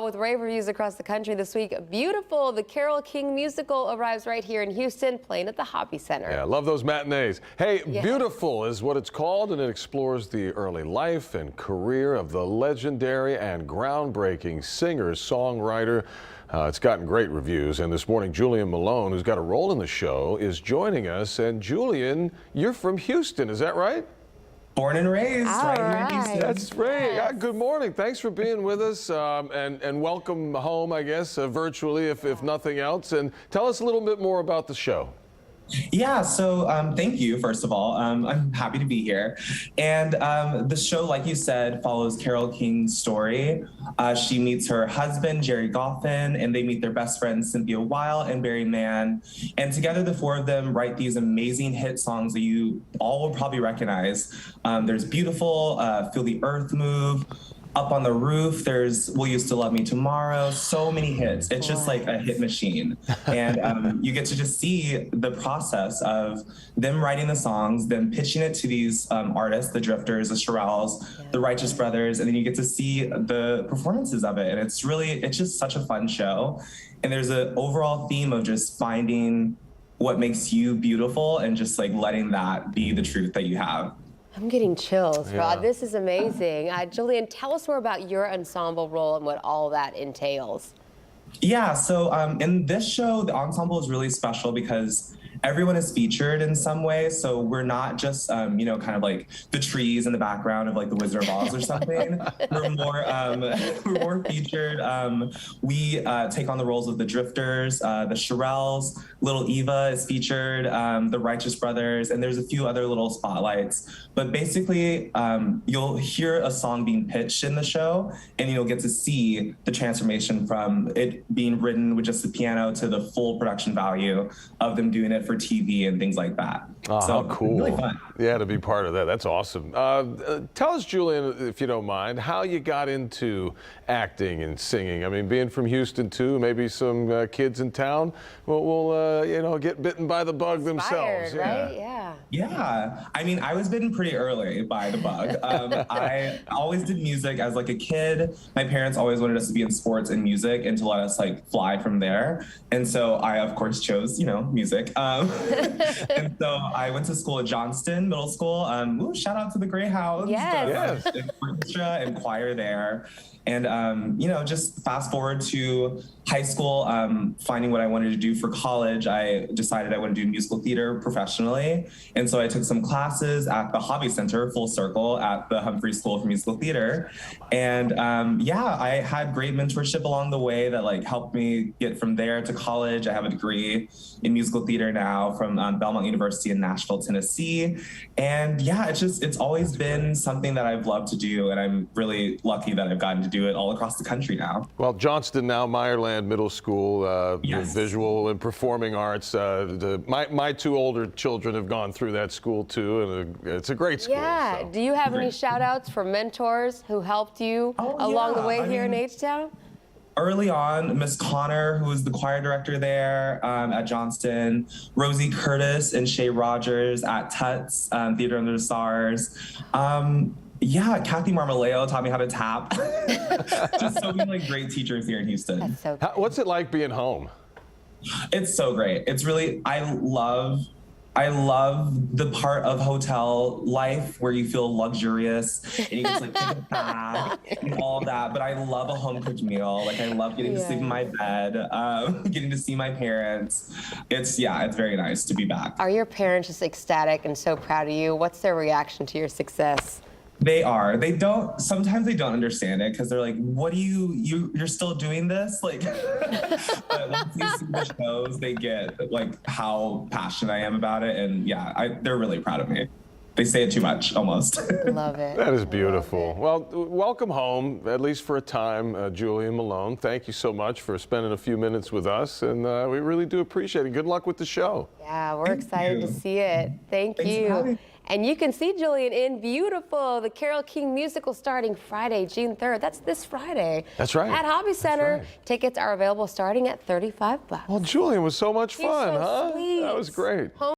With rave reviews across the country this week. Beautiful, the Carole King Musical arrives right here in Houston, playing at the Hobby Center. Yeah, I love those matinees. Hey, Yeah. Beautiful is what it's called, and it explores the early life and career of the legendary and groundbreaking singer-songwriter. It's gotten great reviews, and this morning Julian Malone, who's got a role in the show, is joining us. And Julian, you're from Houston, is that right? Born and raised right here in right. Houston. That's right. Yes. Good morning. Thanks for being with us, and welcome home, I guess, virtually, if nothing else. And tell us a little bit more about the show. Yeah, so thank you, first of all. I'm happy to be here. And the show, like you said, follows Carole King's story. She meets her husband, Gerry Goffin, and they meet their best friends, Cynthia, Weil, and Mann. And together, the four of them write these amazing hit songs that you all will probably recognize. There's Beautiful, Feel the Earth Move, Up on the Roof, there's Will You Still Love Me Tomorrow, so many hits. It's just like a hit machine. And you get to just see the process of them writing the songs, then pitching it to these artists, the Drifters, the Shirelles, the Righteous Brothers, and then you get to see the performances of it. And it's just such a fun show. And there's an overall theme of just finding what makes you beautiful and just like letting that be the truth that you have. I'm getting chills, Rod. Yeah. This is amazing. Julian, tell us more about your ensemble role and what all that entails. Yeah, so in this show, the ensemble is really special because everyone is featured in some way. So we're not just, kind of like the trees in the background of like the Wizard of Oz or something. we're more featured. We take on the roles of the Drifters, the Shirelles, Little Eva is featured, the Righteous Brothers, and there's a few other little spotlights. But basically, you'll hear a song being pitched in the show, and you'll get to see the transformation from it being written with just the piano to the full production value of them doing it for TV and things like that. Oh, so how cool. Really fun. Yeah, to be part of that. That's awesome. Tell us, Julian, if you don't mind, how you got into acting and singing. I mean, being from Houston, too, maybe some kids in town will get bitten by the bug themselves. Right? Yeah. Yeah, I mean, I was bitten pretty early by the bug. I always did music as like a kid. My parents always wanted us to be in sports and music and to let us like fly from there. And so I, of course, chose, music. And so I went to school at Johnston Middle School. Shout out to the Greyhounds. Yes. The orchestra and choir there. And, just fast forward to high school, finding what I wanted to do for college, I decided I wanted to do musical theater professionally. And so I took some classes at the Hobby Center, full circle, at the Humphrey School for Musical Theater. And I had great mentorship along the way that like helped me get from there to college. I have a degree in musical theater now from Belmont University in Nashville, Tennessee. And yeah, it's always been something that I've loved to do. And I'm really lucky that I've gotten to do it all across the country now. Well, Johnston now, Meyerland Middle School, Yes. visual and performing arts. My two older children have gone through that school too, and it's a great school. Yeah. So. Do you have any shout outs for mentors who helped you along the way here in H-Town? Early on, Miss Connor, who was the choir director there at Johnston, Rosie Curtis and Shay Rogers at Tuts, Theater Under the Stars. Kathy Marmaleo taught me how to tap. Just so many like great teachers here in Houston. That's so cool. What's it like being home? It's so great. It's really, I love the part of hotel life where you feel luxurious and you can just like take a bath and all of that. But I love a home cooked meal. Like I love getting to sleep in my bed, getting to see my parents. It's very nice to be back. Are your parents just ecstatic and so proud of you? What's their reaction to your success? They are. Sometimes they don't understand it because they're like, what do you're still doing this? Like, but once they see the shows, they get like how passionate I am about it. And they're really proud of me. They say it too much, almost. Love it. That is beautiful. Well, welcome home, at least for a time, Julian Malone. Thank you so much for spending a few minutes with us, and we really do appreciate it. Good luck with the show. Yeah, we're excited to see it. Thanks for having me. And you can see Julian in Beautiful, the Carole King Musical, starting Friday, June 3rd. That's this Friday. That's right. At Hobby Center. Right. Tickets are available starting at $35. Well, Julian was so much fun, so huh? sweet. That was great.